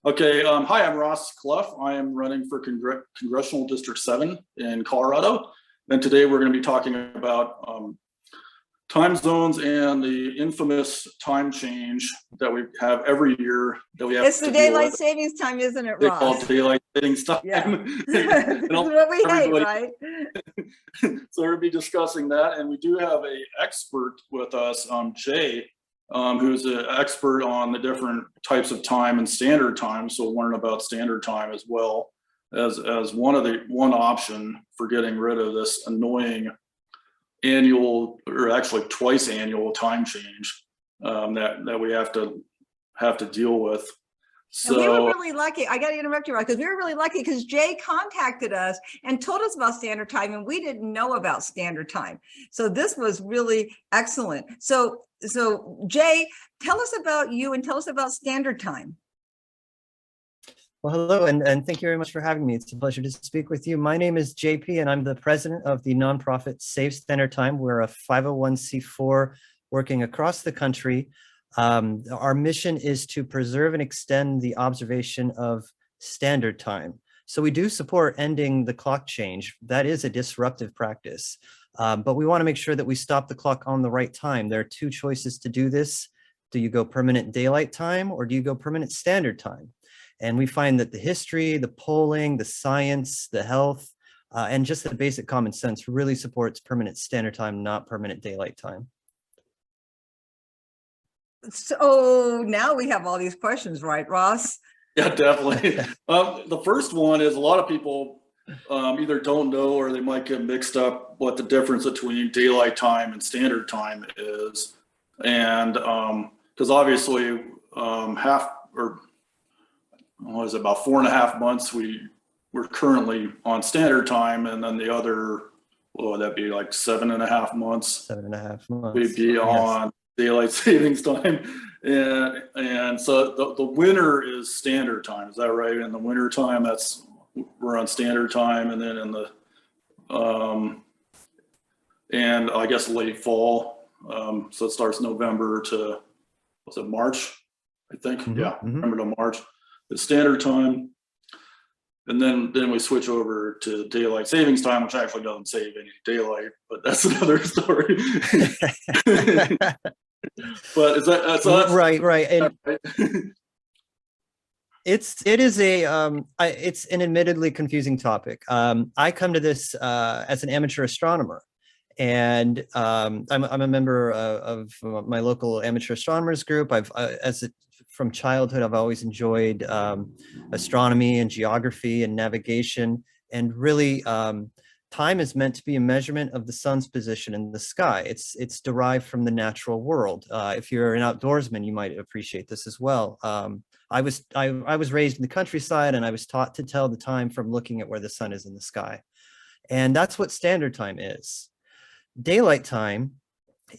Okay, hi, I'm Ross Clough. I am running for Congressional District 7 in Colorado. And today we're going to be talking about time zones and the infamous time change that we have every year that we have It's the daylight savings time, isn't it, they Ross? call it daylight savings time. Yeah. And What we hate, right? So we'll be discussing that. And we do have an expert with us, Jay, who's an expert on the different types of time and standard time. So we'll learn about standard time as well as one option for getting rid of this annoying annual, or actually twice annual time change that we have to deal with. So and we were really lucky. I got to interrupt you, right? Because we were really lucky because Jay contacted us and told us about standard time, and we didn't know about standard time. So this was really excellent. So Jay, tell us about you and tell us about standard time. Well, hello, and thank you very much for having me. It's a pleasure to speak with you. My name is JP, and I'm the president of the nonprofit Save Standard Time. We're a 501c4 working across the country. Our mission is to preserve and extend the observation of standard time. So we do support ending the clock change. That is a disruptive practice, but we want to make sure that we stop the clock on the right time. There are two choices to do this. Do you go permanent daylight time, or do you go permanent standard time? And we find that the history, the polling, the science, the health, and just the basic common sense really supports permanent standard time, not permanent daylight time. So now we have all these questions, right, Ross? Yeah, definitely. The first one is a lot of people either don't know or they might get mixed up what the difference between daylight time and standard time is. And because obviously what is it, about 4.5 months we're currently on standard time, and then the other, that'd be like 7.5 months. 7.5 months. We'd be on daylight savings time, and so the winter is standard time. Is that right? In the winter time, we're on standard time, and then in the and I guess late fall. So it starts November to March, I think. Mm-hmm. Yeah, November to March. The standard time, and then we switch over to daylight savings time, which actually doesn't save any daylight, but that's another story. But is that so right? And it's an admittedly confusing topic. I come to this as an amateur astronomer, and I'm a member of my local amateur astronomers group. From childhood, I've always enjoyed astronomy and geography and navigation, and really time is meant to be a measurement of the sun's position in the sky. It's derived from the natural world. If you're an outdoorsman, you might appreciate this as well. I was raised in the countryside, and I was taught to tell the time from looking at where the sun is in the sky. And that's what standard time is. Daylight time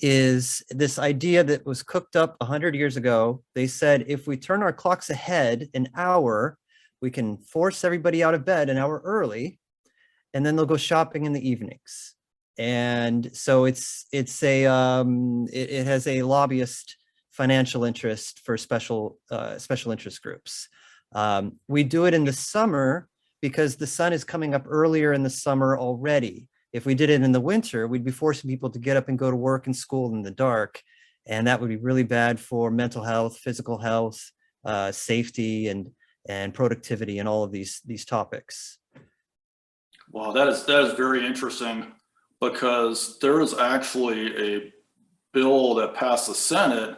is this idea that was cooked up 100 years ago. They said, if we turn our clocks ahead an hour, we can force everybody out of bed an hour early, and then they'll go shopping in the evenings. And so it has a lobbyist financial interest for special interest groups. We do it in the summer because the sun is coming up earlier in the summer already. If we did it in the winter, we'd be forcing people to get up and go to work and school in the dark. And that would be really bad for mental health, physical health, safety, and productivity, and all of these topics. Wow, that is very interesting, because there was actually a bill that passed the Senate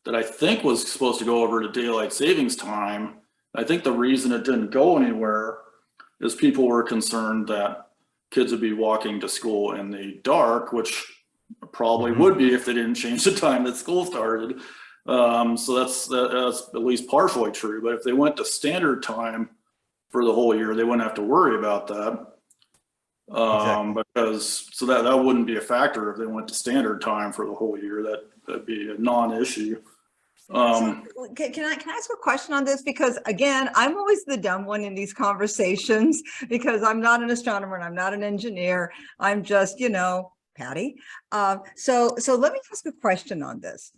that I think was supposed to go over to daylight savings time. I think the reason it didn't go anywhere is people were concerned that kids would be walking to school in the dark, which probably would be if they didn't change the time that school started. So that's at least partially true. But if they went to standard time for the whole year, they wouldn't have to worry about that. Exactly. Because that wouldn't be a factor if they went to standard time for the whole year. That'd be a non-issue. So, can I ask a question on this? Because again, I'm always the dumb one in these conversations, because I'm not an astronomer and I'm not an engineer. I'm just, Patty. So let me ask a question on this.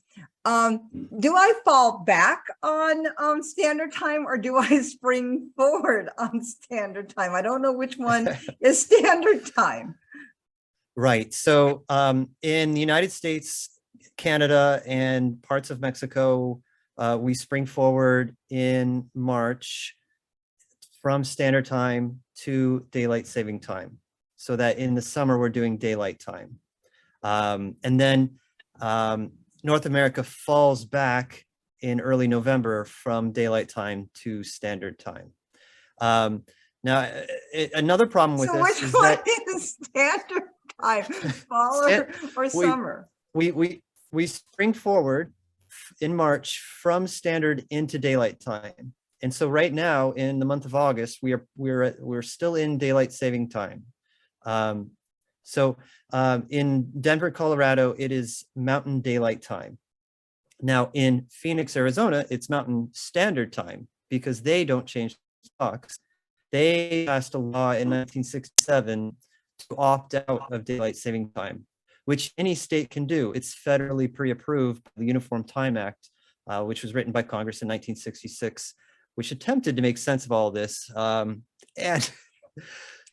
Do I fall back on standard time, or do I spring forward on standard time? I don't know which one is standard time. Right. So in the United States, Canada, and parts of Mexico, we spring forward in March from standard time to daylight saving time, so that in the summer we're doing daylight time. And then North America falls back in early November from daylight time to standard time. Now, another problem with So this which is one that is standard time, fall or summer? we spring forward in March from standard into daylight time. And so right now in the month of August, we're still in daylight saving time. In Denver, Colorado, it is Mountain Daylight Time. Now in Phoenix, Arizona, it's Mountain Standard Time, because they don't change clocks. They passed a law in 1967 to opt out of daylight saving time, which any state can do. It's federally pre-approved by the Uniform Time Act, which was written by Congress in 1966, which attempted to make sense of all of this, and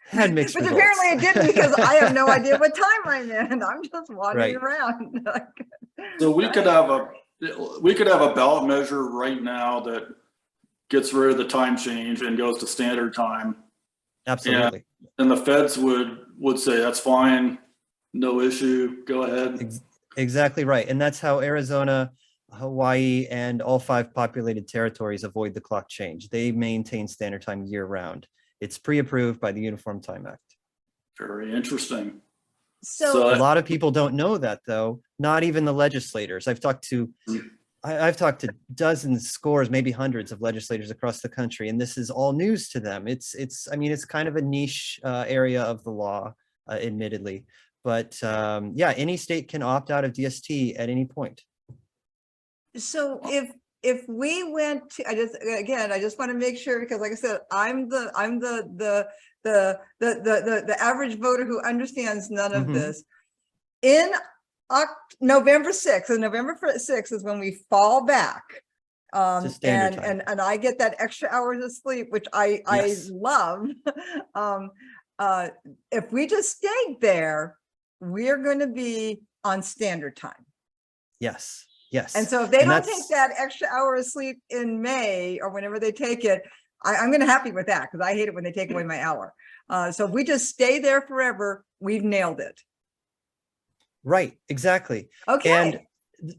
had mixed But results. apparently it didn't, because I have no idea what time I'm in. I'm just wandering Right. around. So we could have a ballot measure right now that gets rid of the time change and goes to standard time. Absolutely. And the feds would say, that's fine, no issue, go ahead. Exactly right. And that's how Arizona, Hawaii, and all 5 populated territories avoid the clock change. They maintain standard time year round. It's pre-approved by the Uniform Time Act. Very interesting. So A lot of people don't know that, though. Not even the legislators. I've talked to dozens, scores, maybe hundreds of legislators across the country, and this is all news to them. It's kind of a niche area of the law, admittedly, but yeah, any state can opt out of DST at any point. So if we went to, I just want to make sure, because like I said, I'm the average voter who understands none of this. In November 6th, and November 6th is when we fall back. To standard time. And I get that extra hours of sleep, which I love. If we just stayed there, we're going to be on standard time. Yes. Yes. And so if they don't take that extra hour of sleep in May or whenever they take it, I'm going to be happy with that, because I hate it when they take away my hour. So if we just stay there forever, we've nailed it. Right. Exactly. Okay. And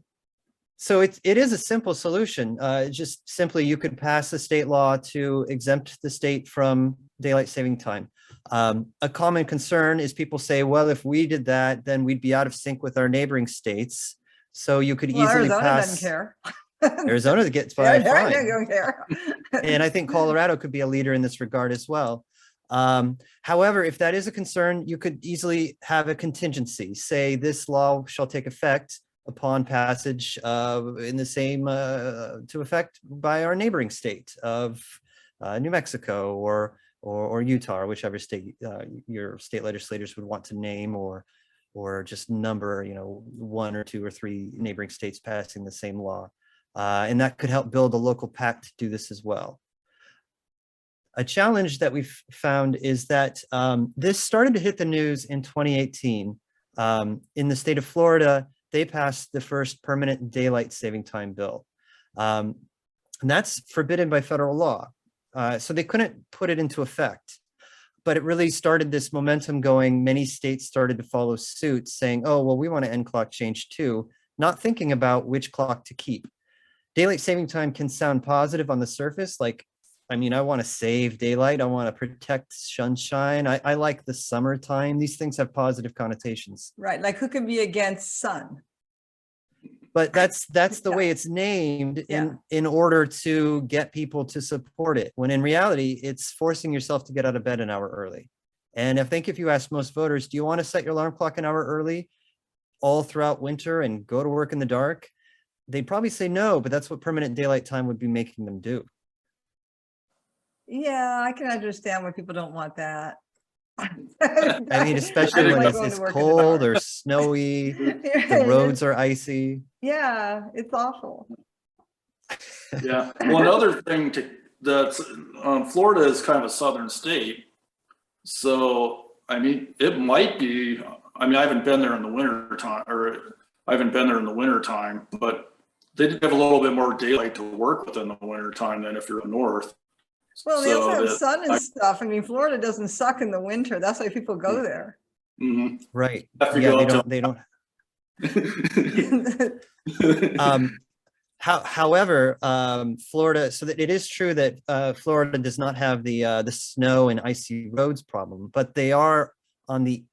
so it is a simple solution. Just simply, you could pass a state law to exempt the state from daylight saving time. A common concern is people say, well, if we did that, then we'd be out of sync with our neighboring states. So you could easily Arizona pass. doesn't care. Arizona gets by fine. They don't care. And I think Colorado could be a leader in this regard as well. However, if that is a concern, you could easily have a contingency. Say this law shall take effect upon passage in the same to effect by our neighboring state of New Mexico or Utah, or whichever state your state legislators would want to name, or just number, 1 or 2 or 3 neighboring states passing the same law. And that could help build a local pact to do this as well. A challenge that we've found is that this started to hit the news in 2018. In the state of Florida, they passed the first permanent daylight saving time bill. And that's forbidden by federal law. So they couldn't put it into effect. But it really started this momentum going. Many states started to follow suit, saying, oh, well, we want to end clock change too, not thinking about which clock to keep. Daylight saving time can sound positive on the surface, like, I want to save daylight. I want to protect sunshine. I like the summertime. These things have positive connotations. Right, like who can be against sun? But that's the way it's named in order to get people to support it, when in reality, it's forcing yourself to get out of bed an hour early. And I think if you ask most voters, do you want to set your alarm clock an hour early all throughout winter and go to work in the dark? They'd probably say no, but that's what permanent daylight time would be making them do. Yeah, I can understand why people don't want that. I mean, especially don't when like going it's to work in the cold dark. or snowy, the It roads is- are icy. Yeah, it's awful. Yeah. Well, another thing that's Florida is kind of a southern state, so I mean, it might be. I mean, I haven't been there in the winter time, or I haven't been there in the winter time, but they have a little bit more daylight to work with in the winter time than if you're north. Well, they also So have that sun and stuff. I mean, Florida doesn't suck in the winter. That's why people go there. Mhm. Right. Have to Yeah, go they don't. up However, Florida, so that it is true that Florida does not have the snow and icy roads problem, but they are on the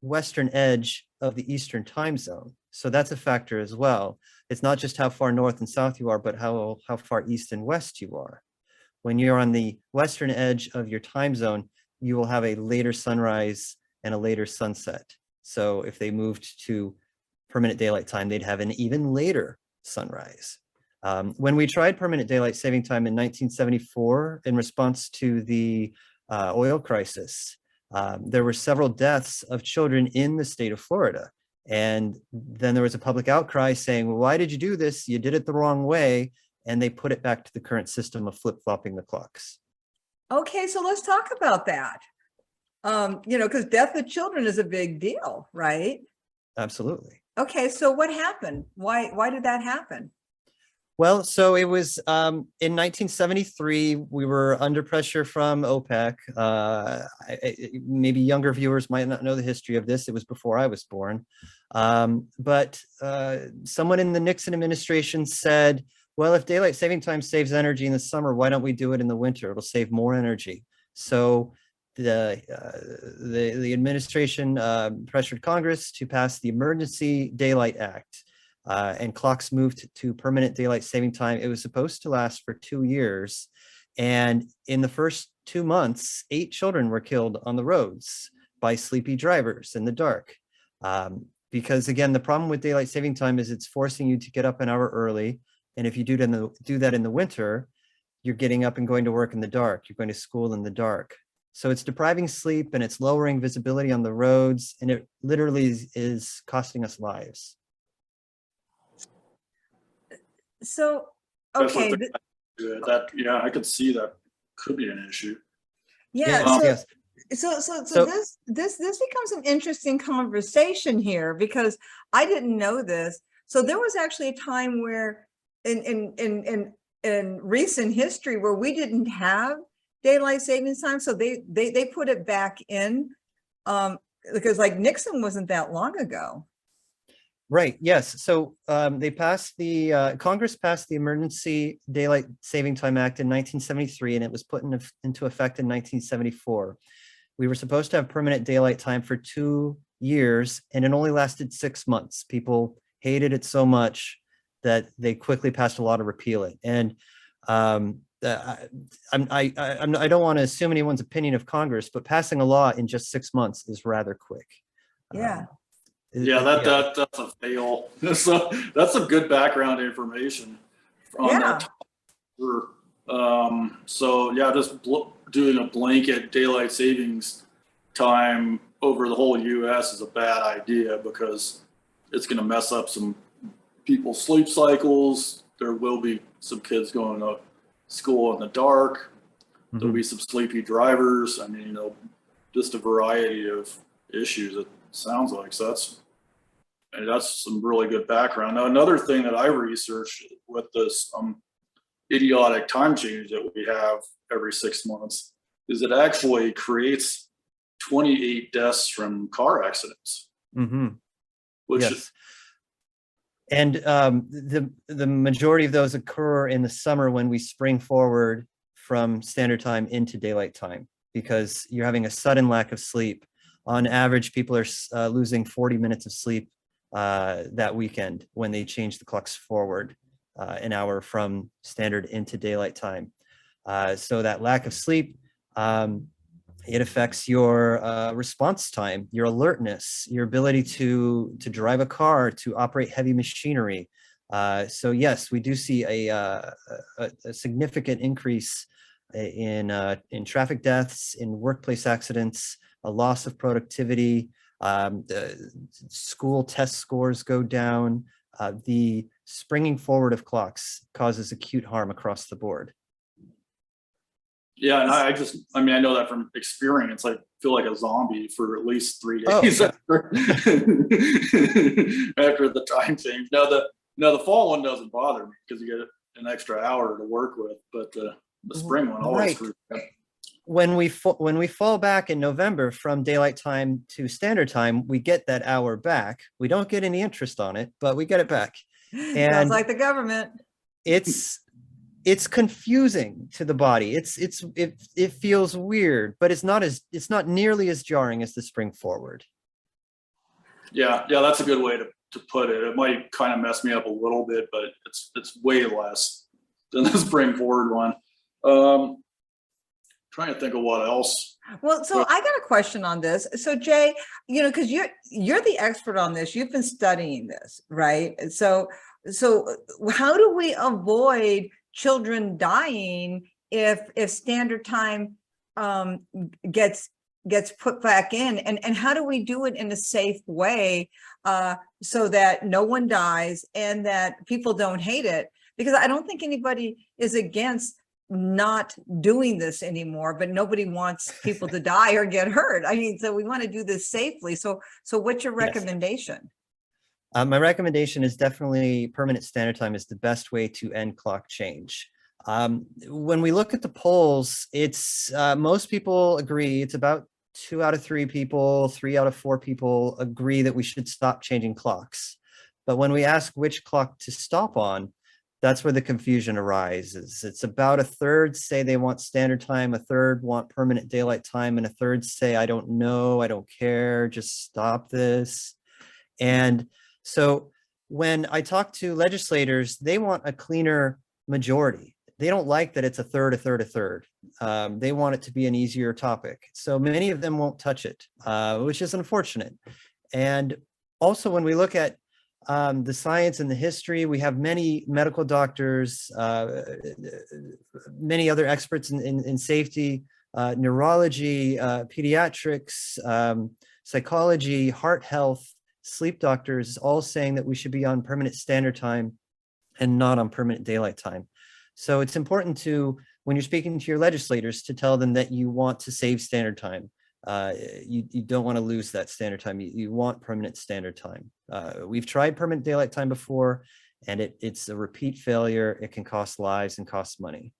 western edge of the Eastern time zone. So that's a factor as well. It's not just how far north and south you are, but how far east and west you are. When you're on the western edge of your time zone, you will have a later sunrise and a later sunset. So if they moved to permanent daylight time, they'd have an even later sunrise. When we tried permanent daylight saving time in 1974 in response to the oil crisis, there were several deaths of children in the state of Florida. And then there was a public outcry saying, well, why did you do this? You did it the wrong way. And they put it back to the current system of flip-flopping the clocks. Okay, so let's talk about that. Because death of children is a big deal, right? Absolutely. Okay, so what happened? Why did that happen? Well, so it was in 1973, we were under pressure from OPEC. Maybe younger viewers might not know the history of this. It was before I was born. But someone in the Nixon administration said, well, if daylight saving time saves energy in the summer, why don't we do it in the winter? It'll save more energy. So the administration pressured Congress to pass the Emergency Daylight Act. And clocks moved to permanent daylight saving time. It was supposed to last for 2 years. And in the first 2 months, 8 children were killed on the roads by sleepy drivers in the dark. Because again, the problem with daylight saving time is it's forcing you to get up an hour early. And if you do that in the winter, you're getting up and going to work in the dark. You're going to school in the dark. So it's depriving sleep and it's lowering visibility on the roads. And it literally is costing us lives. So, That's what okay, yeah, I could see that could be an issue. yeah, Yes. so this becomes an interesting conversation here because I didn't know this. So there was actually a time where in recent history where we didn't have daylight savings time, so they put it back in because like Nixon wasn't that long ago. Right. Yes. So they passed Congress passed the Emergency Daylight Saving Time Act in 1973, and it was put into effect in 1974. We were supposed to have permanent daylight time for 2 years, and it only lasted 6 months. People hated it so much that they quickly passed a law to repeal it. And I don't want to assume anyone's opinion of Congress, but passing a law in just 6 months is rather quick. Yeah. Yeah, that's a fail. So that's some good background information on that. So yeah, just doing a blanket daylight savings time over the whole U.S. is a bad idea because it's going to mess up some people's sleep cycles. There will be some kids going to school in the dark. There'll be some sleepy drivers. I mean, just a variety of issues. It sounds like so. That's some really good background. Now, another thing that I researched with this idiotic time change that we have every 6 months is it actually creates 28 deaths from car accidents. Which yes. And the majority of those occur in the summer when we spring forward from standard time into daylight time because you're having a sudden lack of sleep. On average, people are losing 40 minutes of sleep that weekend when they change the clocks forward an hour from standard into daylight time. So that lack of sleep, it affects your response time, your alertness, your ability to drive a car, to operate heavy machinery. So yes, we do see a significant increase in traffic deaths, in workplace accidents, a loss of productivity, the school test scores go down. The springing forward of clocks causes acute harm across the board. Yeah, and I mean, I know that from experience. I feel like a zombie for at least 3 Oh, days yeah. after, after the time change. Now the fall one doesn't bother me because you get an extra hour to work with, but the spring one always Right. screws me up. When we fall back in November from daylight time to standard time, we get that hour back. We don't get any interest on it, but we get it back. Sounds And like the government. it's confusing to the body. It feels weird, but it's not nearly as jarring as the spring forward. Yeah, that's a good way to put it. It might kind of mess me up a little bit, but it's way less than the spring forward one. Trying to think of what else. Well, so I got a question on this. So Jay, because you're the expert on this. You've been studying this, right? So how do we avoid children dying if standard time gets put back in, and how do we do it in a safe way so that no one dies and that people don't hate it? Because I don't think anybody is against not doing this anymore, but nobody wants people to die or get hurt. I mean, so we want to do this safely. So what's your recommendation? My recommendation is definitely permanent standard time is the best way to end clock change. When we look at the polls, it's most people agree. It's about 2 out of 3 people, 3 out of 4 people agree that we should stop changing clocks. But when we ask which clock to stop on, that's where the confusion arises. It's about a third say they want standard time, a third want permanent daylight time, and a third say, I don't know, I don't care, just stop this. And so when I talk to legislators, they want a cleaner majority. They don't like that it's a third, a third, a third. They want it to be an easier topic. So many of them won't touch it, which is unfortunate. And also when we look at the science and the history, we have many medical doctors, many other experts in safety, neurology, pediatrics, psychology, heart health, sleep doctors, all saying that we should be on permanent standard time and not on permanent daylight time. So it's important to, when you're speaking to your legislators, to tell them that you want to save standard time. You don't want to lose that standard time. You want permanent standard time. We've tried permanent daylight time before, and it's a repeat failure. It can cost lives and cost money.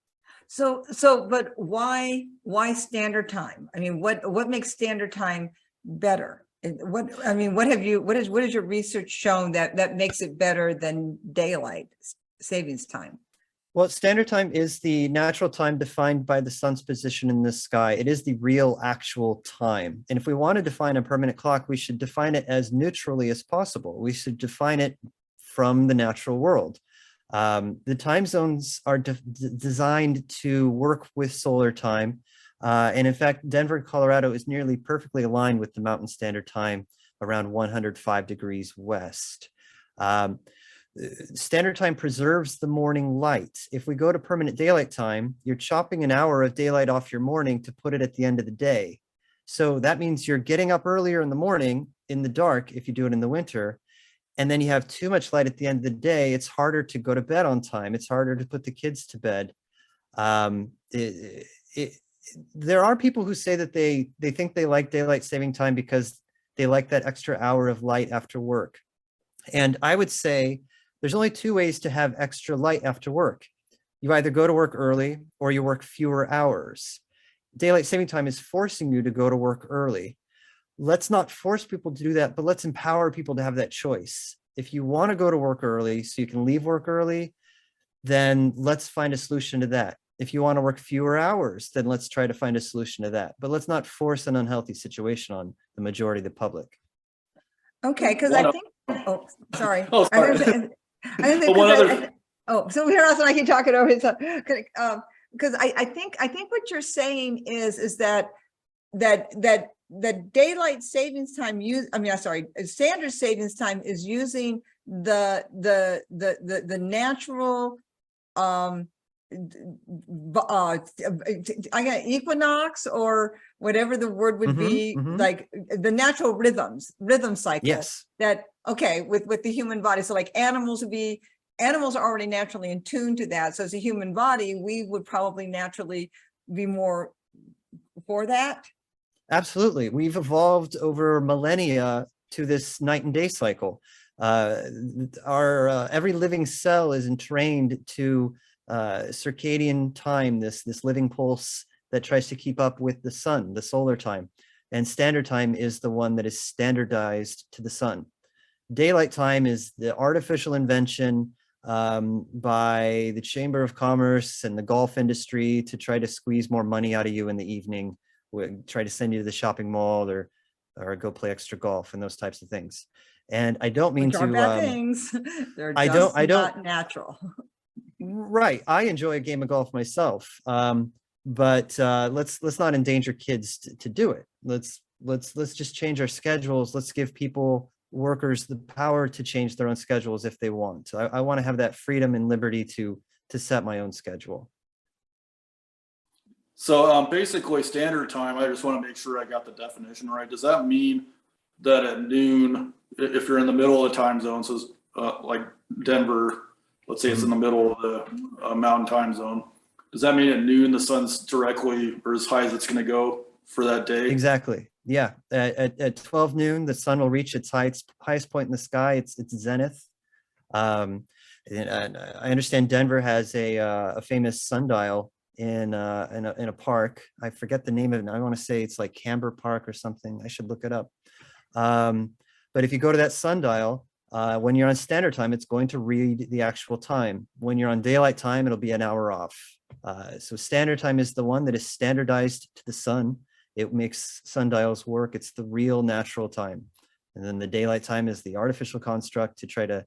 But why standard time? I mean, what makes standard time better? What has your research shown that makes it better than daylight savings time? Well, standard time is the natural time defined by the sun's position in the sky. It is the real actual time. And if we want to define a permanent clock, we should define it as neutrally as possible. We should define it from the natural world. The time zones are designed to work with solar time. And in fact, Denver, Colorado is nearly perfectly aligned with the Mountain Standard Time around 105 degrees west. Standard time preserves the morning light. If we go to permanent daylight time, you're chopping an hour of daylight off your morning to put it at the end of the day. So that means you're getting up earlier in the morning in the dark if you do it in the winter, and then you have too much light at the end of the day. It's harder to go to bed on time. It's harder to put the kids to bed. There are people who say that they think they like daylight saving time because they like that extra hour of light after work. And I would say there's only 2 ways to have extra light after work. You either go to work early or you work fewer hours. Daylight saving time is forcing you to go to work early. Let's not force people to do that, but let's empower people to have that choice. If you want to go to work early so you can leave work early, then let's find a solution to that. If you want to work fewer hours, then let's try to find a solution to that. But let's not force an unhealthy situation on the majority of the public. Okay, because I think, oh, sorry. Oh, sorry. So here else and I keep talking over it. Because I think what you're saying is that daylight savings time standard savings time is using the natural I got equinox or whatever the word would be, like the natural rhythm cycle. Yes. That, okay, with the human body. So like animals are already naturally in tune to that. So as a human body, we would probably naturally be more for that. Absolutely. We've evolved over millennia to this night and day cycle. Every living cell is entrained to circadian time, this living pulse that tries to keep up with the sun, the solar time. And standard time is the one that is standardized to the sun. Daylight time is the artificial invention by the Chamber of Commerce and the golf industry to try to squeeze more money out of you in the evening, try to send you to the shopping mall or go play extra golf and those types of things. And I don't mean Which are to bad things. They're I just don't not natural. Right. I enjoy a game of golf myself. But let's not endanger kids to do it. Let's just change our schedules. Let's give workers the power to change their own schedules if they want. I want to have that freedom and liberty to set my own schedule. So basically standard time, I just want to make sure I got the definition right. Does that mean that at noon, if you're in the middle of the time zone, so like Denver, let's say it's in the middle of the mountain time zone, does that mean at noon the sun's directly or as high as it's going to go for that day? Exactly. Yeah. At 12 noon, the sun will reach its highest point in the sky. It's zenith. And I understand Denver has a famous sundial in a park. I forget the name of it. I want to say it's like Camber Park or something. I should look it up. But if you go to that sundial, when you're on standard time, it's going to read the actual time. When you're on daylight time, it'll be an hour off. So standard time is the one that is standardized to the sun. It makes sundials work. It's the real natural time. And then the daylight time is the artificial construct to try to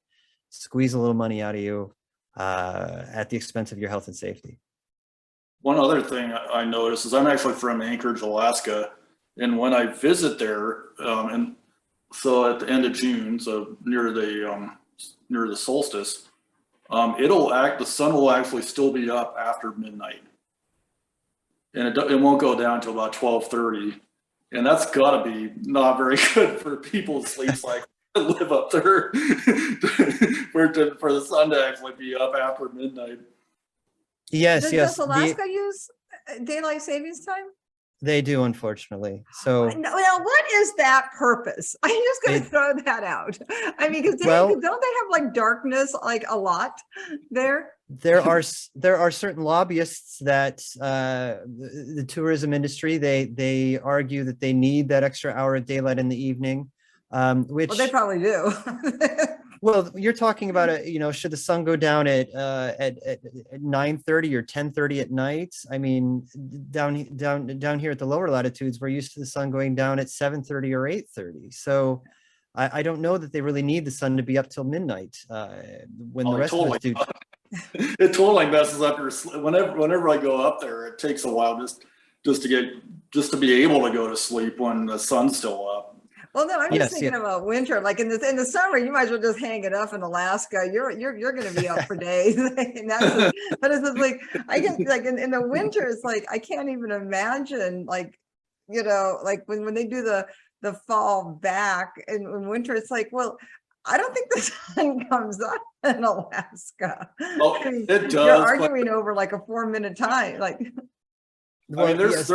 squeeze a little money out of you at the expense of your health and safety. One other thing I noticed is I'm actually from Anchorage, Alaska. And when I visit there, and so at the end of June, so near the solstice, the sun will actually still be up after midnight, and it won't go down until about 12:30, and that's got to be not very good for people's sleep cycle to live up there for the sun to actually be up after midnight. Yes, Does Alaska use daylight savings time? They do, unfortunately. So now, what is that purpose? I'm just going to throw that out. I mean, because don't they have like darkness like a lot there? There are certain lobbyists that the tourism industry they argue that they need that extra hour of daylight in the evening, which they probably do. Well, you're talking about should the sun go down at 9:30 or 10:30 at night? I mean, down here at the lower latitudes, we're used to the sun going down at 7:30 or 8:30. So I don't know that they really need the sun to be up till midnight when the rest of us do. It totally messes up your sleep. Whenever I go up there, it takes a while just to be able to go to sleep when the sun's still up. Well, no, I'm just thinking about winter. Like in the summer, you might as well just hang it up in Alaska. You're going to be up for days. But it's just like I get like in the winter, it's like I can't even imagine like like when they do the fall back in winter. It's like, well, I don't think the sun comes up in Alaska. Oh, I mean, it does. You're arguing over like a 4-minute time. Like, I mean, there's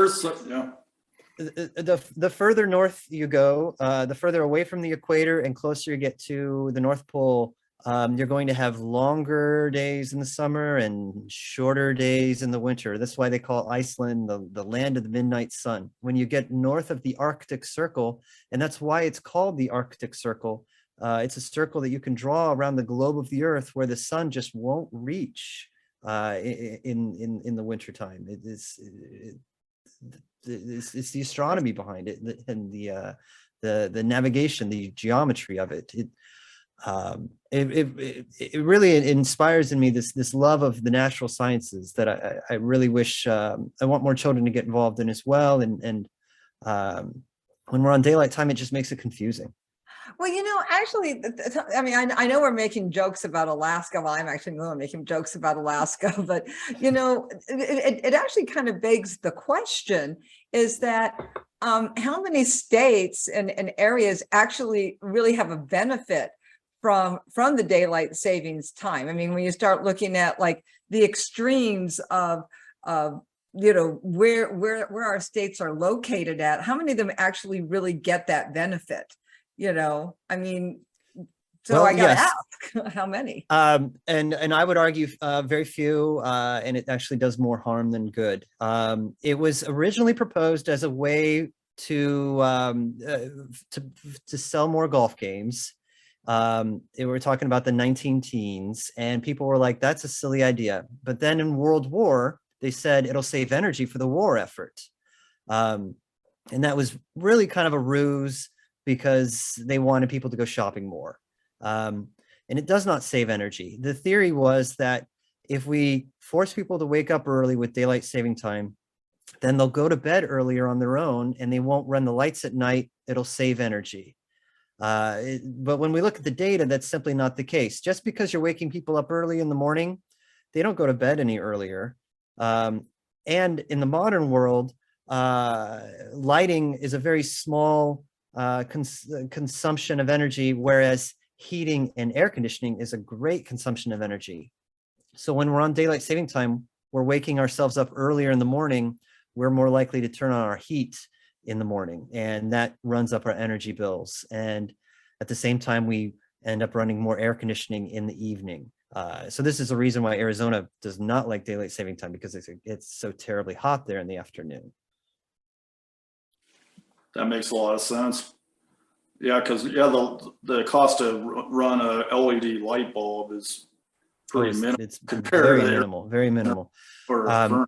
the further north you go, the further away from the equator and closer you get to the North Pole, you're going to have longer days in the summer and shorter days in the winter. That's why they call Iceland the land of the midnight sun. When you get north of the Arctic Circle, and that's why it's called the Arctic Circle, it's a circle that you can draw around the globe of the Earth where the sun just won't reach in the wintertime. It's the astronomy behind it and the navigation, the geometry of it. It really inspires in me this love of the natural sciences that I really wish I want more children to get involved in as well. And when we're on daylight time, it just makes it confusing. Well, actually, I mean, I know we're making jokes about Alaska. Well, I'm actually more making jokes about Alaska, but it actually kind of begs the question: is that how many states and areas actually really have a benefit from the daylight savings time? I mean, when you start looking at like the extremes of where our states are located at, how many of them actually really get that benefit? I mean, so I Well, gotta yes. ask, how many? And I would argue very few, and it actually does more harm than good. It was originally proposed as a way to sell more golf games. We're talking about the 19 teens, and people were like, "That's a silly idea." But then in World War, they said it'll save energy for the war effort, and that was really kind of a ruse because they wanted people to go shopping more. And it does not save energy. The theory was that if we force people to wake up early with daylight saving time, then they'll go to bed earlier on their own and they won't run the lights at night. It'll save energy. But when we look at the data, that's simply not the case. Just because you're waking people up early in the morning, they don't go to bed any earlier. And in the modern world, lighting is a very small consumption of energy, whereas heating and air conditioning is a great consumption of energy. So when we're on daylight saving time, we're waking ourselves up earlier in the morning, we're more likely to turn on our heat in the morning, and that runs up our energy bills. And at the same time, we end up running more air conditioning in the evening. So this is a reason why Arizona does not like daylight saving time, because it's so terribly hot there in the afternoon. That makes a lot of sense. Yeah, because the cost to run a LED light bulb is pretty minimal It's compared very to minimal, very minimal. for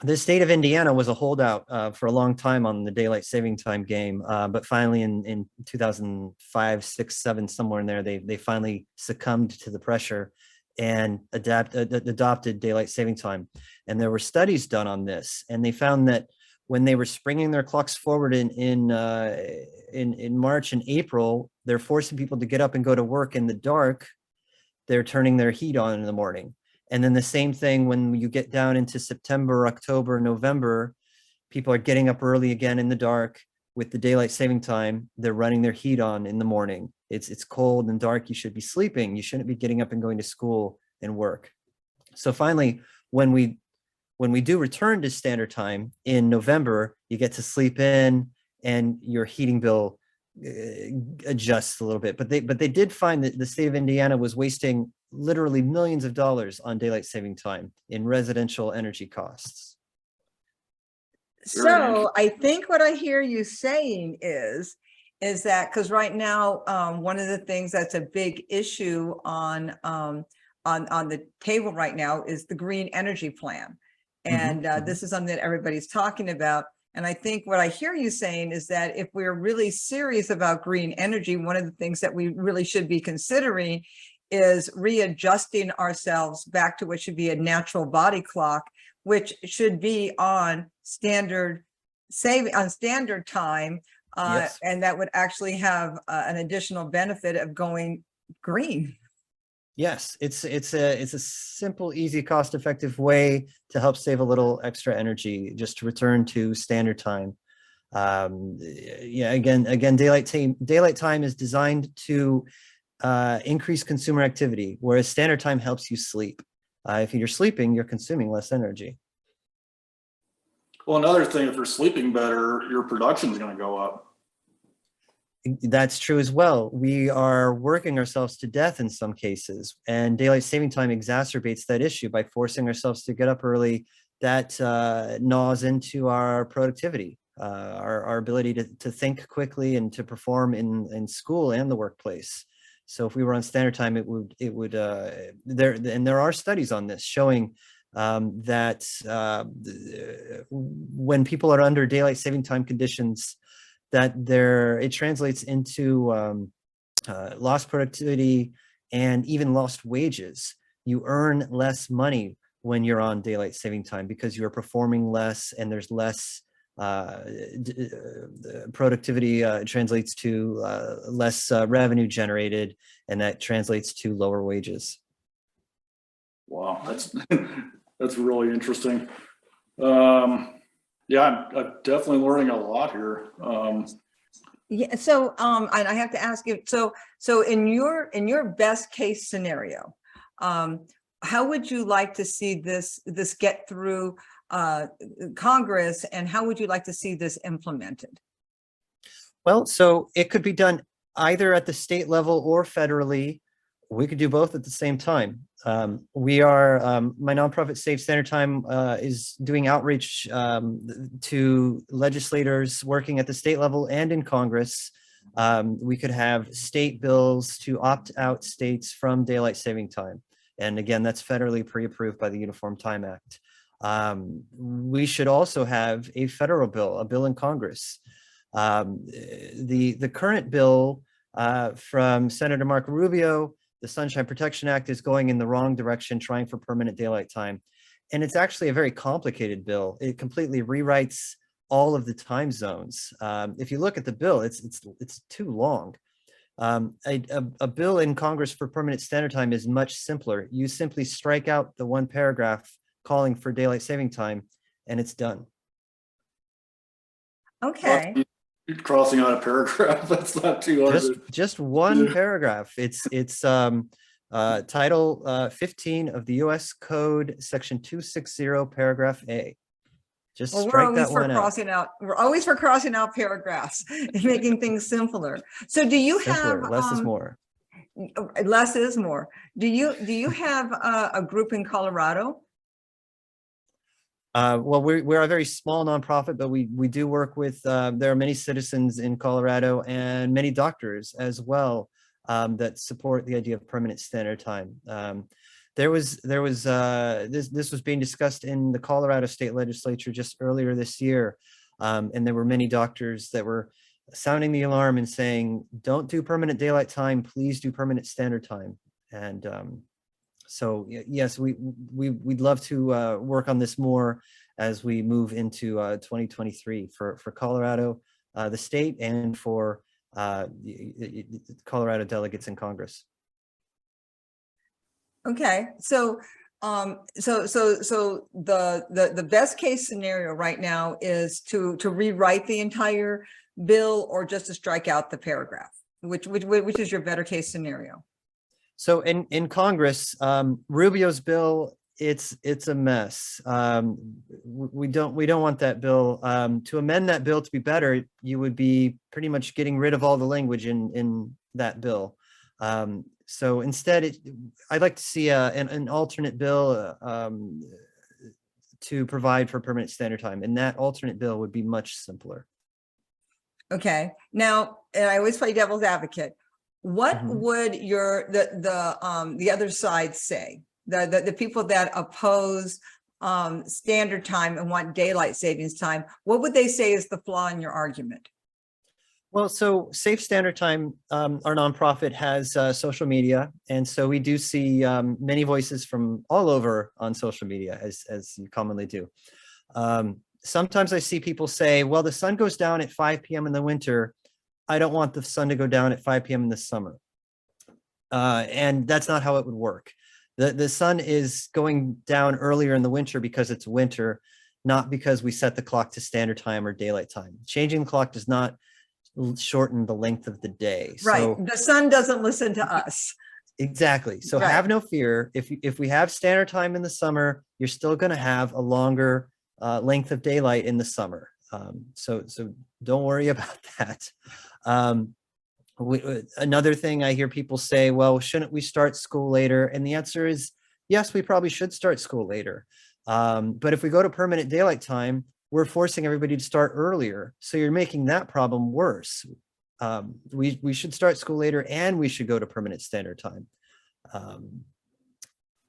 The state of Indiana was a holdout for a long time on the daylight saving time game, but finally in 2005, 6, 7, somewhere in there, they finally succumbed to the pressure and adopted daylight saving time. And there were studies done on this, and they found that when they were springing their clocks forward in March and April, they're forcing people to get up and go to work in the dark. They're turning their heat on in the morning. And then the same thing when you get down into September, October, November, people are getting up early again in the dark with the daylight saving time. They're running their heat on in the morning. It's cold and dark. You should be sleeping. You shouldn't be getting up and going to school and work. So finally, when we do return to standard time in November, you get to sleep in and your heating bill adjusts a little bit. But they did find that the state of Indiana was wasting literally millions of dollars on daylight saving time in residential energy costs. So I think what I hear you saying is that because right now, one of the things that's a big issue on the table right now is the green energy plan. And this is something that everybody's talking about. And I think what I hear you saying is that if we're really serious about green energy, one of the things that we really should be considering is readjusting ourselves back to what should be a natural body clock, which should be on standard time. Yes. And that would actually have an additional benefit of going green. Yes, it's a simple, easy, cost-effective way to help save a little extra energy, just to return to standard time. Yeah, again, daylight time is designed to increase consumer activity, whereas standard time helps you sleep. If you're sleeping, you're consuming less energy. Well, another thing, if you're sleeping better, your production is going to go up. That's true as well. We are working ourselves to death in some cases, and daylight saving time exacerbates that issue by forcing ourselves to get up early. That gnaws into our productivity, our ability to think quickly and to perform in school and the workplace. So if we were on standard time, it would there are studies on this showing that when people are under daylight saving time conditions, that it translates into lost productivity and even lost wages. You earn less money when you're on daylight saving time because you're performing less, and there's less productivity translates to less revenue generated, and that translates to lower wages. Wow, that's that's really interesting. Yeah, I'm definitely learning a lot here. Yeah, so and I have to ask you, so in your best case scenario, how would you like to see this get through Congress, and how would you like to see this implemented? Well, so it could be done either at the state level or federally. We could do both at the same time. We are, my nonprofit Save Standard Time is doing outreach to legislators working at the state level and in Congress. We could have state bills to opt out states from daylight saving time. And again, that's federally pre-approved by the Uniform Time Act. We should also have a federal bill, a bill in Congress. The current bill from Senator Marco Rubio, the Sunshine Protection Act, is going in the wrong direction, trying for permanent daylight time. And it's actually a very complicated bill. It completely rewrites all of the time zones. If you look at the bill, it's too long. A bill in Congress for permanent standard time is much simpler. You simply strike out the one paragraph calling for daylight saving time, and it's done. Okay. Crossing out a paragraph, that's not too hard. Just one paragraph. It's Title 15 of the U.S. Code, Section 260, Paragraph A. Just strike that one out. We're always for crossing out paragraphs and making things simpler. So do you Simpler, have less is more? Less is more. Do you have a group in Colorado? Well, we're a very small nonprofit, but we do work with, there are many citizens in Colorado and many doctors as well that support the idea of permanent standard time. This was being discussed in the Colorado State Legislature just earlier this year, and there were many doctors that were sounding the alarm and saying, "Don't do permanent daylight time, please do permanent standard time." And so yes, we'd love to work on this more as we move into 2023 for Colorado, the state, and for Colorado delegates in Congress. Okay, so the best case scenario right now is to rewrite the entire bill, or just to strike out the paragraph. Which is your better case scenario? So in Congress, Rubio's bill, it's a mess. We don't want that bill. To amend that bill to be better, you would be pretty much getting rid of all the language in that bill. So instead, I'd like to see an alternate bill to provide for permanent standard time, and that alternate bill would be much simpler. Okay. Now, and I always play devil's advocate. What would the other side say? The people that oppose standard time and want daylight savings time, what would they say is the flaw in your argument? Well, so Safe Standard Time, our nonprofit, has social media, and so we do see many voices from all over on social media, as you commonly do. Sometimes I see people say, well, the sun goes down at 5 p.m. in the winter. I don't want the sun to go down at 5 p.m. in the summer. And that's not how it would work. The sun is going down earlier in the winter because it's winter, not because we set the clock to standard time or daylight time. Changing the clock does not shorten the length of the day. Right. So, the sun doesn't listen to us. Exactly. So have no fear. If we have standard time in the summer, you're still going to have a longer length of daylight in the summer. So don't worry about that. Another thing I hear people say, well, shouldn't we start school later? And the answer is yes, we probably should start school later. But if we go to permanent daylight time, we're forcing everybody to start earlier. So you're making that problem worse. We should start school later, and we should go to permanent standard time.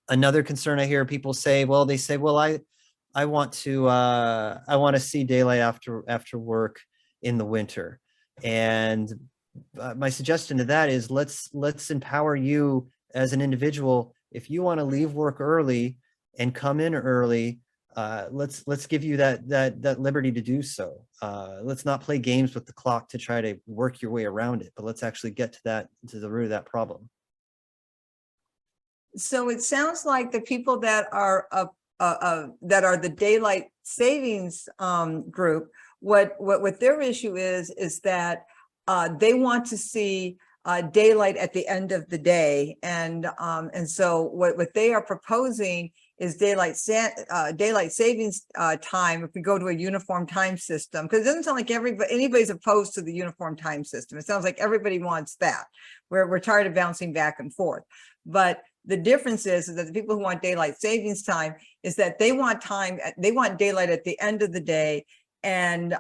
Another concern I hear people say, well, I want to see daylight after work in the winter. And my suggestion to that is let's empower you as an individual. If you want to leave work early and come in early, Let's give you that liberty to do so. Let's not play games with the clock to try to work your way around it, but let's actually get to the root of that problem. So it sounds like the people that are the daylight savings group, what their issue is that they want to see daylight at the end of the day, and so what they are proposing is daylight savings time if we go to a uniform time system, because it doesn't sound like anybody's opposed to the uniform time system. It sounds like everybody wants that. We're tired of bouncing back and forth, but the difference is that the people who want daylight savings time is that they want daylight at the end of the day, and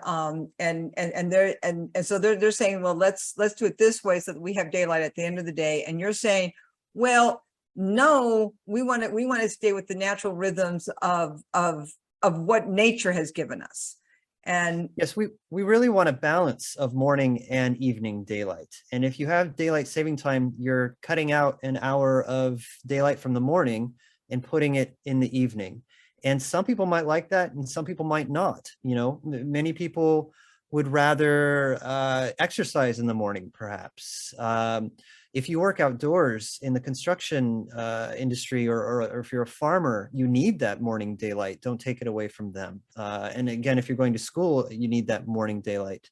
so they're saying, well, let's do it this way so that we have daylight at the end of the day. And you're saying, well, no, we want to stay with the natural rhythms of what nature has given us. And yes, we really want a balance of morning and evening daylight. And if you have daylight saving time, you're cutting out an hour of daylight from the morning and putting it in the evening. And some people might like that, and some people might not. You know, many people would rather exercise in the morning, perhaps. If you work outdoors in the construction industry, or if you're a farmer, you need that morning daylight. Don't take it away from them. And again, if you're going to school, you need that morning daylight.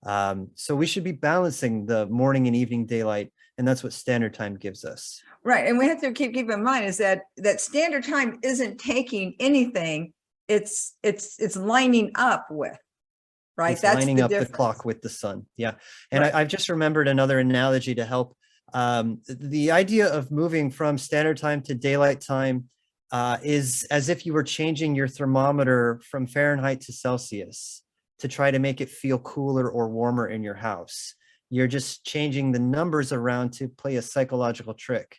So we should be balancing the morning and evening daylight, and that's what standard time gives us. Right, and we have to keep in mind is that standard time isn't taking anything; it's lining up with. Right, it's that's lining up the clock with the sun. Yeah, and right. I've just remembered another analogy to help. The idea of moving from standard time to daylight time is as if you were changing your thermometer from Fahrenheit to Celsius to try to make it feel cooler or warmer in your house. You're just changing the numbers around to play a psychological trick.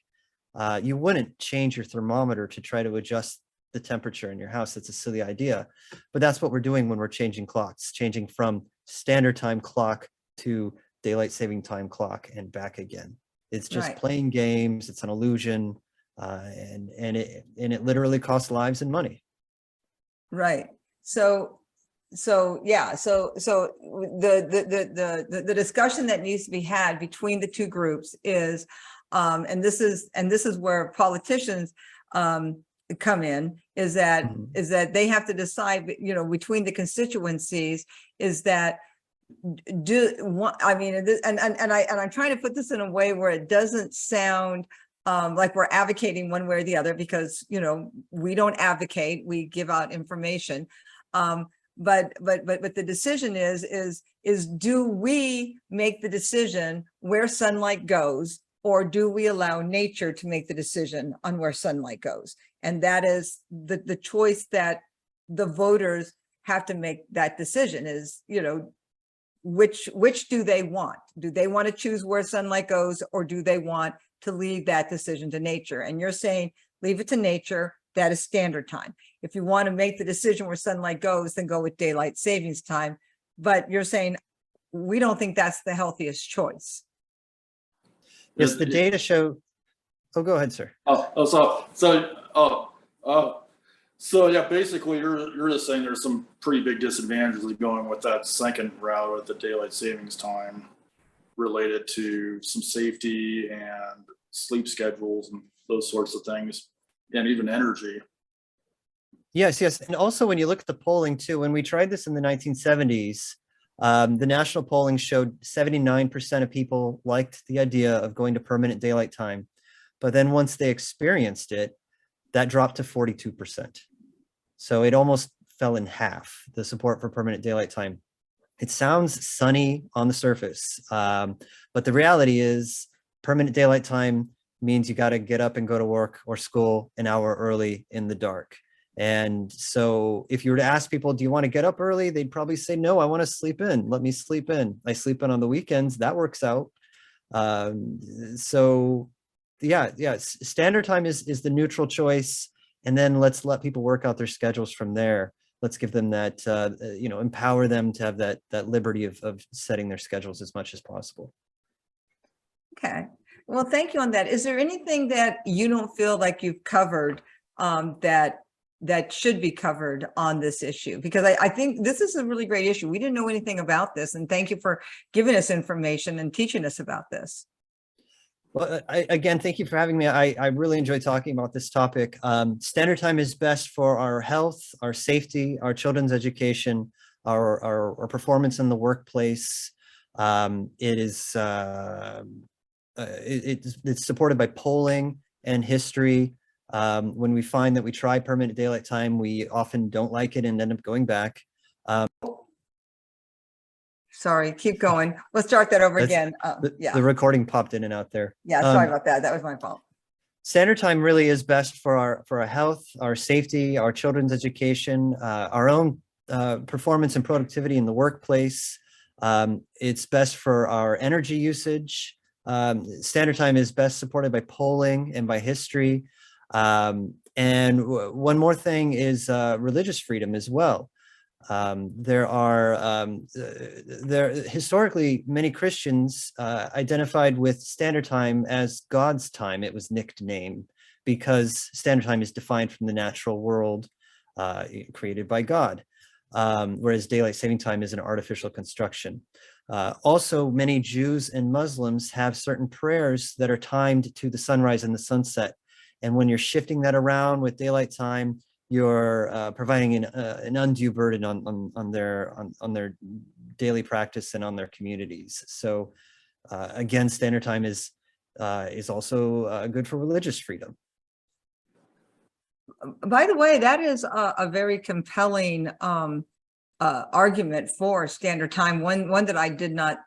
You wouldn't change your thermometer to try to adjust the temperature in your house. That's a silly idea, but that's what we're doing when we're changing clocks, changing from standard time clock to daylight saving time clock and back again. It's just playing games. It's an illusion, and it literally costs lives and money. Right. So yeah. So the discussion that needs to be had between the two groups is, and this is where politicians come in, is that they have to decide, you know, between the constituencies, is that I'm trying to put this in a way where it doesn't sound like we're advocating one way or the other, because, you know, we don't advocate, we give out information. But the decision is do we make the decision where sunlight goes, or do we allow nature to make the decision on where sunlight goes? And that is the choice that the voters have to make. That decision is, you know, which do they want? Do they want to choose where sunlight goes, or do they want to leave that decision to nature? And you're saying leave it to nature. That is standard time. If you want to make the decision where sunlight goes, then go with daylight savings time. But you're saying we don't think that's the healthiest choice. Yes, the data show. Oh, go ahead, sir. So yeah, basically you're just saying there's some pretty big disadvantages of going with that second route with the daylight savings time, related to some safety and sleep schedules and those sorts of things, and even energy. Yes. And also when you look at the polling too, when we tried this in the 1970s, the national polling showed 79% of people liked the idea of going to permanent daylight time. But then once they experienced it, that dropped to 42%. So it almost fell in half, the support for permanent daylight time. It sounds sunny on the surface, but the reality is permanent daylight time means you got to get up and go to work or school an hour early in the dark. And so if you were to ask people, do you want to get up early? They'd probably say, no, I want to sleep in. Let me sleep in. I sleep in on the weekends. That works out. So yeah, standard time is the neutral choice. And then let's let people work out their schedules from there. Let's give them that, empower them to have that liberty of setting their schedules as much as possible. Okay. Well, thank you on that. Is there anything that you don't feel like you've covered that that should be covered on this issue, because I think this is a really great issue. We didn't know anything about this, and thank you for giving us information and teaching us about this. Well, again, thank you for having me. I really enjoy talking about this topic. Standard time is best for our health, our safety, our children's education, our performance in the workplace. It's supported by polling and history. When we find that we try permanent daylight time, we often don't like it and end up going back. Sorry, keep going. Let's start that over again. Yeah, The recording popped in and out there. yeah, sorry about that. That was my fault. Standard time really is best for our health, our safety, our children's education, our own performance and productivity in the workplace. It's best for our energy usage. Standard time is best supported by polling and by history. And one more thing is religious freedom as well. Historically, many Christians identified with standard time as God's time. It was nicknamed because standard time is defined from the natural world created by God, whereas daylight saving time is an artificial construction. Also, many Jews and Muslims have certain prayers that are timed to the sunrise and the sunset. And when you're shifting that around with daylight time, you're providing an undue burden on their daily practice and on their communities. So again, standard time is also good for religious freedom. By the way, that is a very compelling argument for standard time. One that I did not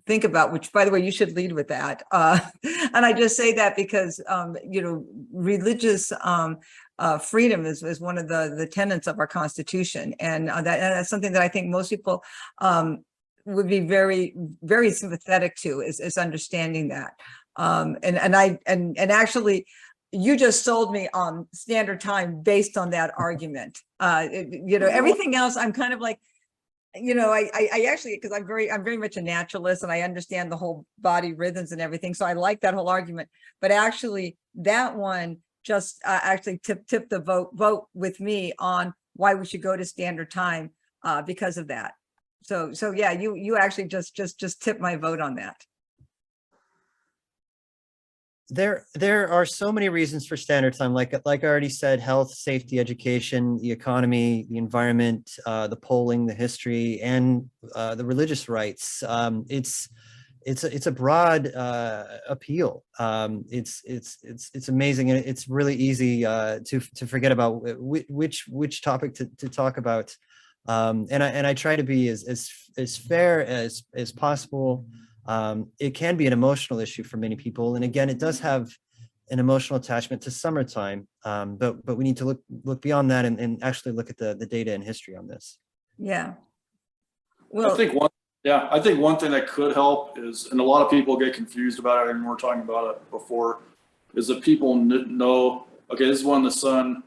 think about, which, by the way, you should lead with that. And I just say that because religious freedom is one of the tenets of our Constitution, and that's something that I think most people would be very, very sympathetic to, is understanding that. And actually, you just sold me on standard time based on that argument. Everything else, I'm kind of like, I actually, because I'm very much a naturalist, and I understand the whole body rhythms and everything. So I like that whole argument. But actually, that one just actually tipped the vote with me on why we should go to standard time because of that. So yeah, you actually just tipped my vote on that. There are so many reasons for standard time, like I already said: health, safety, education, the economy, the environment, the polling, the history, and the religious rights. It's a broad appeal. It's amazing, and it's really easy to forget about which topic to talk about. And I try to be as fair as possible. It can be an emotional issue for many people, and again, it does have an emotional attachment to summertime. But we need to look beyond that and actually look at the data and history on this. Yeah. Well, I think one thing that could help is, and a lot of people get confused about it, and we were talking about it before, is that people know, okay, this is when the sun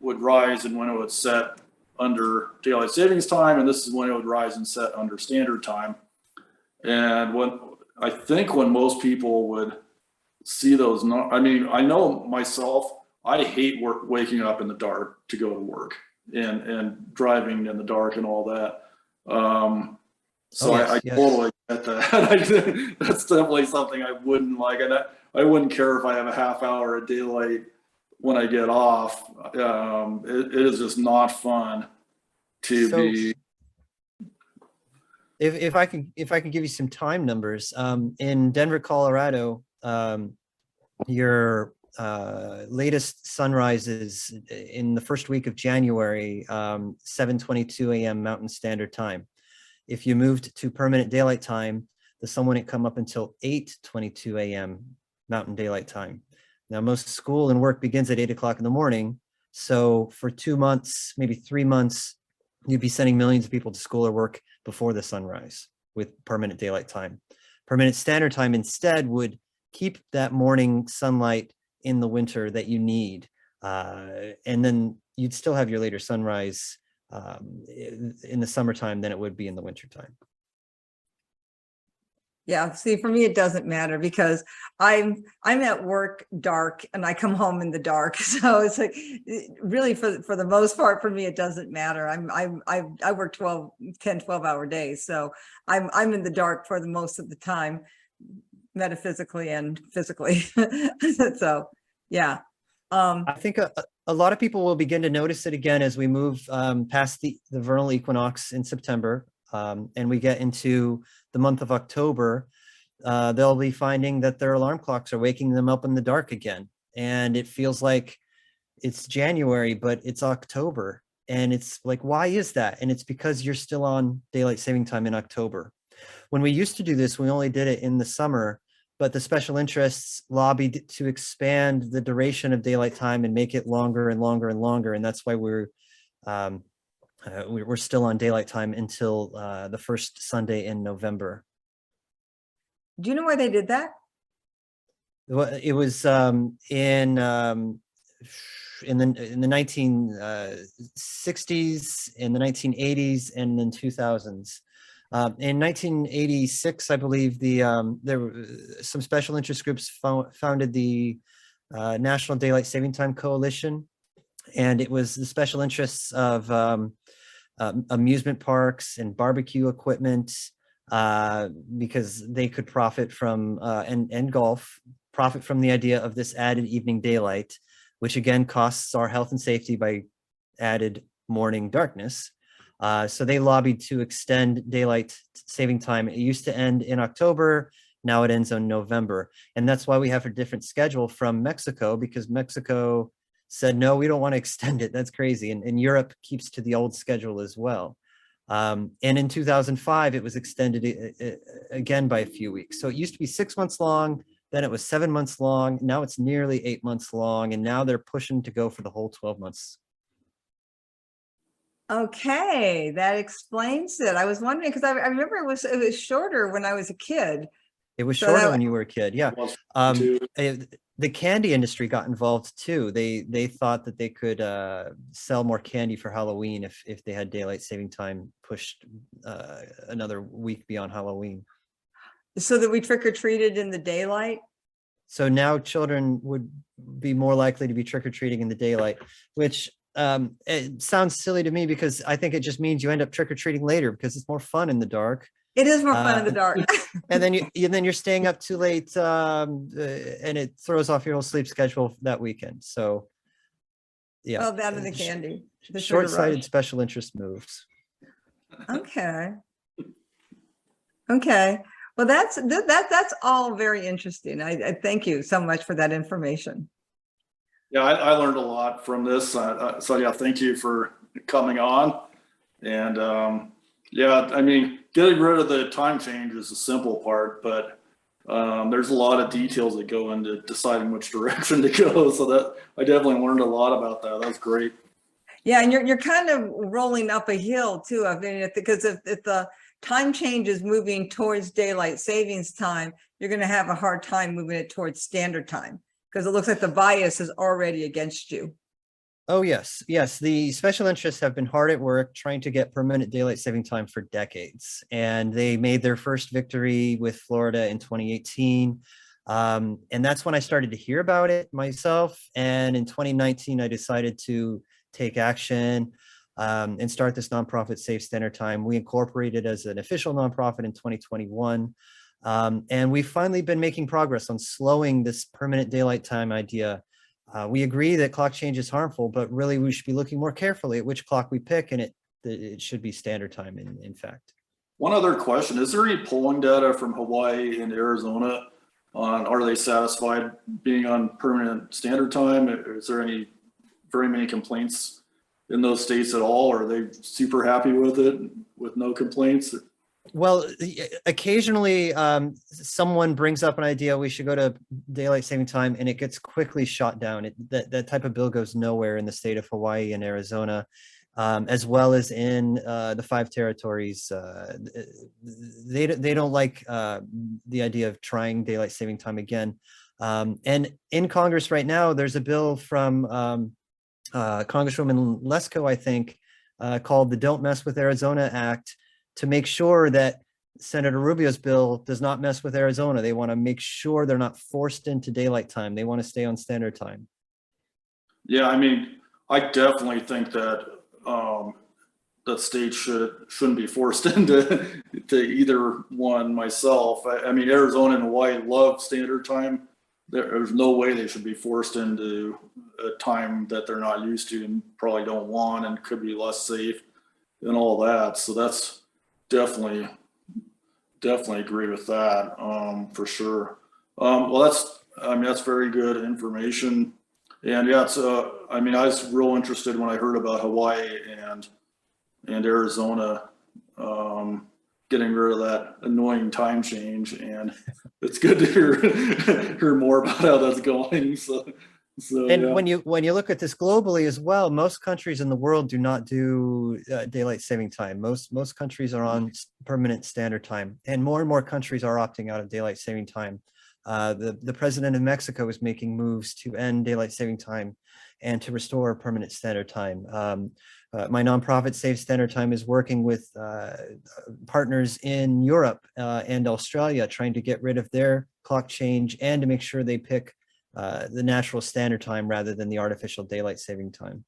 would rise and when it would set under daylight savings time, and this is when it would rise and set under standard time. And when most people would see those, I know myself, I hate waking up in the dark to go to work and driving in the dark and all that. I totally get that. That's definitely something I wouldn't like. And I wouldn't care if I have a half hour of daylight when I get off. It is just not fun to be. If I can give you some time numbers, in Denver, Colorado, your latest sunrises in the first week of January, 7:22 a.m. Mountain Standard Time. If you moved to permanent daylight time, the sun wouldn't come up until 8:22 a.m. Mountain Daylight Time. Now, most school and work begins at 8 o'clock in the morning. So for 2 months, maybe 3 months, you'd be sending millions of people to school or work before the sunrise with permanent daylight time. Permanent standard time instead would keep that morning sunlight in the winter that you need. And then you'd still have your later sunrise in the summertime than it would be in the wintertime. Yeah, see, for me, it doesn't matter because I'm at work dark and I come home in the dark. So it's like really for the most part, for me, it doesn't matter. I work 12 hour days. So I'm in the dark for the most of the time, metaphysically and physically. So yeah. I think a lot of people will begin to notice it again as we move past the vernal equinox in September, and we get into the month of October. They'll be finding that their alarm clocks are waking them up in the dark again. And it feels like it's January, but it's October. And it's like, why is that? And it's because you're still on daylight saving time in October. When we used to do this, we only did it in the summer, but the special interests lobbied to expand the duration of daylight time and make it longer and longer and longer. And that's why we're still on daylight time until the first Sunday in November. Do you know why they did that? It was in the 1960s, in the 1980s, and then 2000s. In 1986, I believe there were some special interest groups founded the National Daylight Saving Time Coalition, and it was the special interests of amusement parks and barbecue equipment, because they could profit from and golf profit from the idea of this added evening daylight, which again costs our health and safety by added morning darkness. So they lobbied to extend daylight saving time. It used to end in October. Now it ends in November. And that's why we have a different schedule from Mexico, because Mexico said, no, we don't want to extend it. That's crazy. And Europe keeps to the old schedule as well. And in 2005, it was extended again by a few weeks. So it used to be 6 months long, then it was 7 months long. Now it's nearly 8 months long. And now they're pushing to go for the whole 12 months. Okay, that explains it. I was wondering because I remember it was shorter when I was a kid. It was So shorter that- when you were a kid. Yeah. The candy industry got involved too. They thought that they could sell more candy for Halloween if they had daylight saving time pushed another week beyond Halloween. So that we trick or treated in the daylight. So now children would be more likely to be trick or treating in the daylight, which it sounds silly to me because I think it just means you end up trick or treating later because it's more fun in the dark. It is more fun in the dark. And then you're staying up too late, and it throws off your whole sleep schedule that weekend. So yeah. Well, that and the candy. The sugar Short-sighted rush. special interest moves. Okay. Okay. Well, that's all very interesting. I thank you so much for that information. Yeah, I learned a lot from this. So yeah, thank you for coming on. And yeah, I mean, getting rid of the time change is the simple part, but there's a lot of details that go into deciding which direction to go. So that I definitely learned a lot about that. That's great. Yeah, and you're kind of rolling up a hill too. I mean, because if the time change is moving towards daylight savings time, you're going to have a hard time moving it towards standard time because it looks like the bias is already against you. Oh, yes. Yes. The special interests have been hard at work trying to get permanent daylight saving time for decades. And they made their first victory with Florida in 2018. And that's when I started to hear about it myself. And in 2019, I decided to take action and start this nonprofit Safe Standard Time. We incorporated as an official nonprofit in 2021. And we've finally been making progress on slowing this permanent daylight time idea. We agree that clock change is harmful, but really we should be looking more carefully at which clock we pick, and it should be standard time in fact. One other question, is there any polling data from Hawaii and Arizona on, are they satisfied being on permanent standard time? Is there very many complaints in those states at all? Are they super happy with it with no complaints? Well, occasionally someone brings up an idea we should go to daylight saving time and it gets quickly shot down. That type of bill goes nowhere in the state of Hawaii and Arizona, as well as in the 5 territories. They don't like the idea of trying daylight saving time again. And in Congress right now, there's a bill from Congresswoman Lesko, I think, called the Don't Mess with Arizona Act, to make sure that Senator Rubio's bill does not mess with Arizona. They want to make sure they're not forced into daylight time. They want to stay on standard time. Yeah, I mean, I definitely think that that states shouldn't be forced into either one myself. I mean, Arizona and Hawaii love standard time. There's no way they should be forced into a time that they're not used to and probably don't want and could be less safe and all that. So that's definitely agree with that, for sure. I mean, that's very good information. And yeah, it's, I mean, I was real interested when I heard about Hawaii and Arizona, getting rid of that annoying time change. And it's good to hear more about how that's going. So And yeah. when you look at this globally as well, most countries in the world do not do daylight saving time. Most countries are on permanent standard time, and more countries are opting out of daylight saving time. The president of Mexico is making moves to end daylight saving time and to restore permanent standard time. My nonprofit Save Standard Time is working with partners in Europe and Australia, trying to get rid of their clock change and to make sure they pick the natural standard time rather than the artificial daylight saving time.